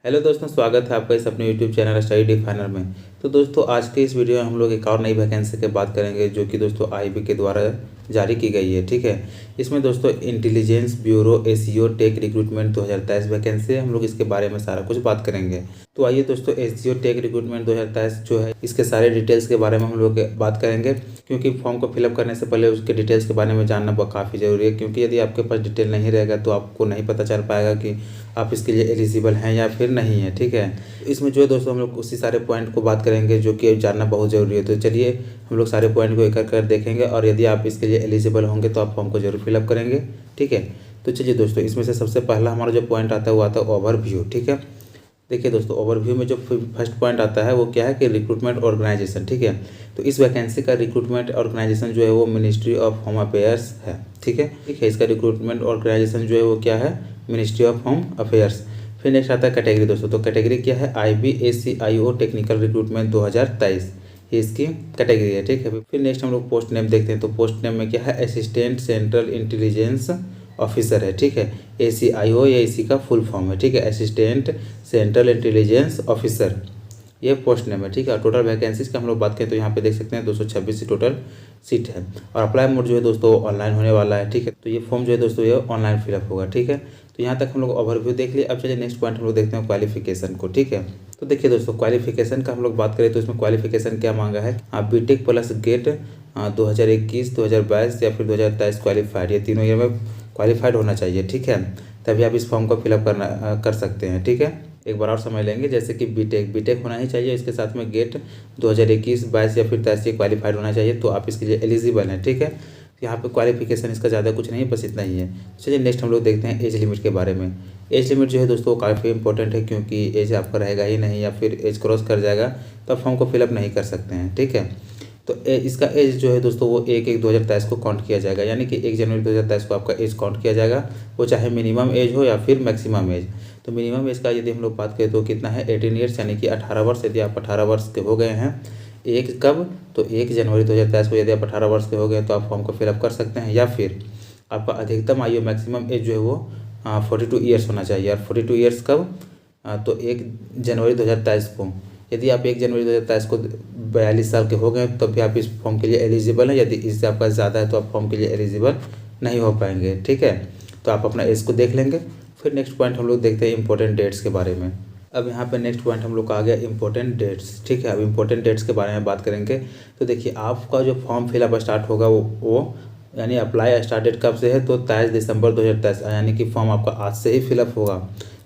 Hello दोस्तों, स्वागत है आपका इस अपने यूट्यूब चैनल स्टडी डिफाइनर में। तो दोस्तों, आज के इस वीडियो में हम लोग एक और नई वैकेंसी की बात करेंगे जो कि दोस्तों आईबी के द्वारा जारी की गई है। ठीक है, इसमें दोस्तों intelligence bureau SEO tech recruitment 2023 vacancy है। हम लोग इसके बारे में सारा कुछ बात करेंगे। तो आइए दोस्तों, एसईओ टेक रिक्रूटमेंट 2023 जो है इसके सारे डिटेल्स के बारे में हम लोग बात करेंगे, क्योंकि फॉर्म को फिलअप करने से पहले उसके डिटेल्स के बारे में जानना काफ़ी ज़रूरी है। क्योंकि यदि आपके पास डिटेल नहीं रहेगा तो आपको नहीं पता चल पाएगा कि आप इसके लिए एलिजिबल हैं या फिर नहीं है। ठीक है, इसमें जो है दोस्तों हम लोग उसी सारे पॉइंट को बात करेंगे जो कि जानना बहुत ज़रूरी है। तो चलिए हम लोग सारे पॉइंट को एक कर देखेंगे और यदि आप इसके लिए एलिजिबल होंगे तो आप फॉर्म को जरूर फिलअप करेंगे। ठीक है, तो चलिए दोस्तों, इसमें से सबसे पहला हमारा जो पॉइंट आता है वो आता है ओवरव्यू। ठीक है, देखिए दोस्तों, ओवरव्यू में जो फर्स्ट पॉइंट आता है वो क्या है कि रिक्रूटमेंट ऑर्गेनाइजेशन। ठीक है, तो इस वैकेंसी का रिक्रूटमेंट ऑर्गेनाइजेशन जो है वो मिनिस्ट्री ऑफ होम अफेयर्स है। ठीक है, इसका रिक्रूटमेंट ऑर्गेनाइजेशन जो है वो क्या है, मिनिस्ट्री ऑफ होम अफेयर्स। फिर नेक्स्ट आता है कैटेगरी दोस्तों। तो कैटेगरी क्या है, IBACIO टेक्निकल रिक्रूटमेंट 2023, ये इसकी कैटेगरी है। ठीक है, फिर नेक्स्ट हम लोग पोस्ट नेम देखते हैं। तो पोस्ट नेम में क्या है, असिस्टेंट सेंट्रल इंटेलिजेंस ऑफिसर है। ठीक है, ACIO ये इसी का फुल फॉर्म है। ठीक है, असिस्टेंट सेंट्रल इंटेलिजेंस ऑफिसर, ये पोस्ट नेम है। ठीक है, और टोटल वैकेंसीज का हम लोग बात करें तो यहाँ पे देख सकते हैं 226 टोटल सीट है। और अप्लाई मोड जो है दोस्तों ऑनलाइन होने वाला है। ठीक है, तो ये फॉर्म जो है दोस्तों ये ऑनलाइन फिलअप होगा। ठीक है, तो यहाँ तक हम लोग ओवरव्यू देख लिए। अब चलिए नेक्स्ट पॉइंट हम लोग देखते हैं क्वालिफिकेशन को। ठीक है, तो देखिए दोस्तों, क्वालिफिकेशन का हम लोग बात करें तो इसमें क्वालिफिकेशन क्या मांगा है, आप बीटेक प्लस गेट 2021, 2022 या फिर 2023 क्वालिफाइड, ये तीनों ईयर में क्वालिफाइड होना चाहिए। ठीक है, तभी आप इस फॉर्म को फिलअप कर सकते हैं। ठीक है, एक बार और समझ लेंगे, जैसे कि बीटेक होना ही चाहिए, इसके साथ में गेट 2021, 22 या फिर 23 क्वालिफाइड होना चाहिए, तो आप इसके लिए एलिजिबल हैं। ठीक है, यहाँ पे क्वालिफिकेशन इसका ज़्यादा कुछ नहीं है, बस इतना ही है। चलिए नेक्स्ट हम लोग देखते हैं एज लिमिट के बारे में। एज लिमिट जो है दोस्तों काफ़ी इंपॉर्टेंट है, क्योंकि एज आपका रहेगा ही नहीं या फिर एज क्रॉस कर जाएगा तो आप फॉर्म को फिलअप नहीं कर सकते हैं। ठीक है, तो इसका एज जो है दोस्तों वो 1/1/2023 को काउंट किया जाएगा, यानी कि 1 जनवरी 2023 को आपका एज काउंट किया जाएगा, वो चाहे मिनिमम एज हो या फिर मैक्सिमम एज। तो मिनिमम एज का यदि हम लोग बात करें तो कितना है, 18 ईयर्स, यानी कि 18 वर्ष। यदि आप 18 वर्ष के हो गए हैं, एक कब, तो 1 जनवरी 2023 को यदि आप 18 वर्ष के हो गए तो आप फॉर्म को फिलअप कर सकते हैं। या फिर आपका अधिकतम आयु मैक्सिमम एज जो है वो 42 ईयर्स होना चाहिए। और 42 ईयर्स कब, तो 1 जनवरी 2023 को। यदि आप 1 जनवरी 2023 को 42 साल के हो गए तो भी आप इस फॉर्म के लिए एलिजिबल हैं। यदि इससे आपका ज़्यादा है तो आप फॉर्म के लिए एलिजिबल नहीं हो पाएंगे। ठीक है, तो आप अपना एज को देख लेंगे। फिर नेक्स्ट पॉइंट हम लोग देखते हैं इंपॉर्टेंट डेट्स के बारे में। अब यहाँ पे नेक्स्ट पॉइंट हम लोग का आ गया इंपॉर्टेंट डेट्स। ठीक है, अब इंपॉर्टेंट डेट्स के बारे में बात करेंगे। तो देखिए, आपका जो फॉर्म फिलअप स्टार्ट होगा वो यानी अप्लाई स्टार्ट डेट कब से है, तो 23 दिसंबर 2023, यानी कि फॉर्म आपका आज से ही फिलअप होगा।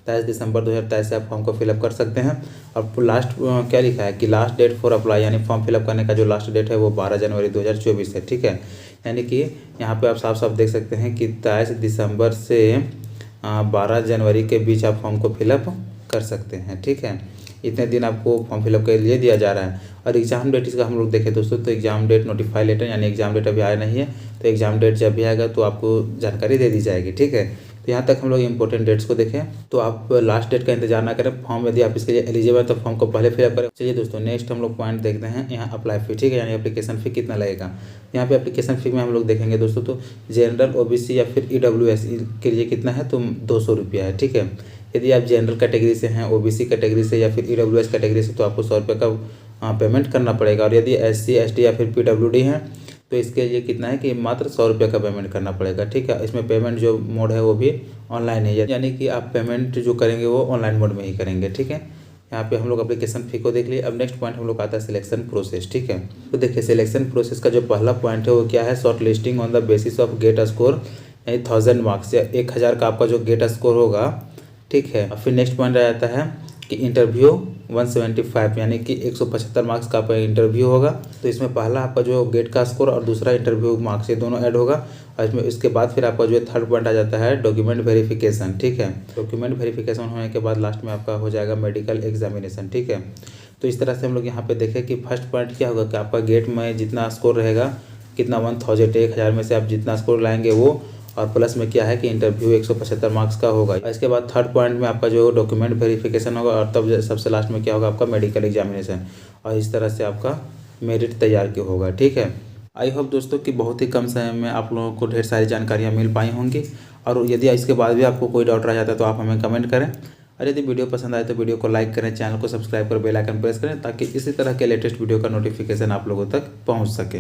23 दिसंबर 2023 से आप फॉर्म को फिलअप कर सकते हैं। और लास्ट क्या लिखा है कि लास्ट डेट फॉर अप्लाई, यानी फॉर्म फिलअप करने का जो लास्ट डेट है वो 12 जनवरी 2024 है। ठीक है, यानी कि यहाँ पे आप साफ साफ देख सकते हैं कि 23 दिसंबर से 12 जनवरी के बीच आप फॉर्म को फिलअप कर सकते हैं। ठीक है, इतने दिन आपको फॉर्म फिलअप के लिए दिया जा रहा है। और एग्जाम डेट इसका हम लोग देखें दोस्तों, तो एग्जाम डेट नोटिफाई लेटर, यानी एग्जाम डेट अभी आया नहीं है, तो एग्जाम डेट जब भी आएगा तो आपको जानकारी दे दी जाएगी। ठीक है, तो यहाँ तक हम लोग इंपॉर्टेंट डेट्स को देखें। तो आप लास्ट डेट का इंतजार ना करें, फॉर्म यदि आप इसके लिए एलिजिबल है तो फॉर्म को पहले फिलअप करें। चलिए दोस्तों, नेक्स्ट हम लोग पॉइंट देखते हैं यहाँ अप्लाई फी। ठीक है, यानी एप्लीकेशन फ़ी कितना लगेगा। यहाँ पे एप्लीकेशन फ़ी में हम लोग देखेंगे दोस्तों, तो जनरल, OBC या फिर EWS के लिए कितना है, तो 200 रुपया है। ठीक है, यदि आप जनरल कैटेगरी से हैं, OBC कैटेगरी से या फिर EWS कैटेगरी से, तो आपको 100 रुपये का पेमेंट करना पड़ेगा। और यदि SC ST या फिर PWD हैं तो इसके लिए कितना है कि मात्र 100 रुपये का पेमेंट करना पड़ेगा। ठीक है, इसमें पेमेंट जो मोड है वो भी ऑनलाइन है, यानी कि आप पेमेंट जो करेंगे वो ऑनलाइन मोड में ही करेंगे। ठीक है, यहाँ पे हम लोग एप्लीकेशन फ़ी को देख लिए। अब नेक्स्ट पॉइंट हम लोग आता है सिलेक्शन प्रोसेस। ठीक है, तो देखिए सिलेक्शन प्रोसेस का जो पहला पॉइंट है वो क्या है, shortlisting on the basis of GATE score, यानी 1000 मार्क्स या 1000 का आपका जो गेट स्कोर होगा। ठीक है, और फिर नेक्स्ट पॉइंट आ जाता है कि इंटरव्यू 175, यानी कि 175 मार्क्स का आपका इंटरव्यू होगा। तो इसमें पहला आपका जो गेट का स्कोर और दूसरा इंटरव्यू मार्क्स, ये दोनों ऐड होगा। और इसमें इसके बाद फिर आपका जो थर्ड पॉइंट आ जाता है डॉक्यूमेंट वेरिफिकेशन। ठीक है, डॉक्यूमेंट वेरिफिकेशन होने के बाद लास्ट में आपका हो जाएगा मेडिकल एग्जामिनेशन। ठीक है, तो इस तरह से हम लोग यहाँ पे देखें कि फर्स्ट पॉइंट क्या होगा कि आपका गेट में जितना स्कोर रहेगा, कितना 1000 में से आप जितना स्कोर लाएंगे वो, और प्लस में क्या है कि इंटरव्यू 175 मार्क्स का होगा। इसके बाद थर्ड पॉइंट में आपका जो डॉक्यूमेंट वेरिफिकेशन होगा, और तब सबसे लास्ट में क्या होगा, आपका मेडिकल एग्जामिनेशन। और इस तरह से आपका मेरिट तैयार किया होगा। ठीक है, आई होप दोस्तों कि बहुत ही कम समय में आप लोगों को ढेर सारी जानकारियाँ मिल पाई होंगी। और यदि इसके बाद भी आपको कोई डाउट रह जाता है तो आप हमें कमेंट करें। और यदि वीडियो पसंद आए तो वीडियो को लाइक करें, चैनल को सब्सक्राइब कर बेल आइकन प्रेस करें ताकि इसी तरह के लेटेस्ट वीडियो का नोटिफिकेशन आप लोगों तक पहुँच सके।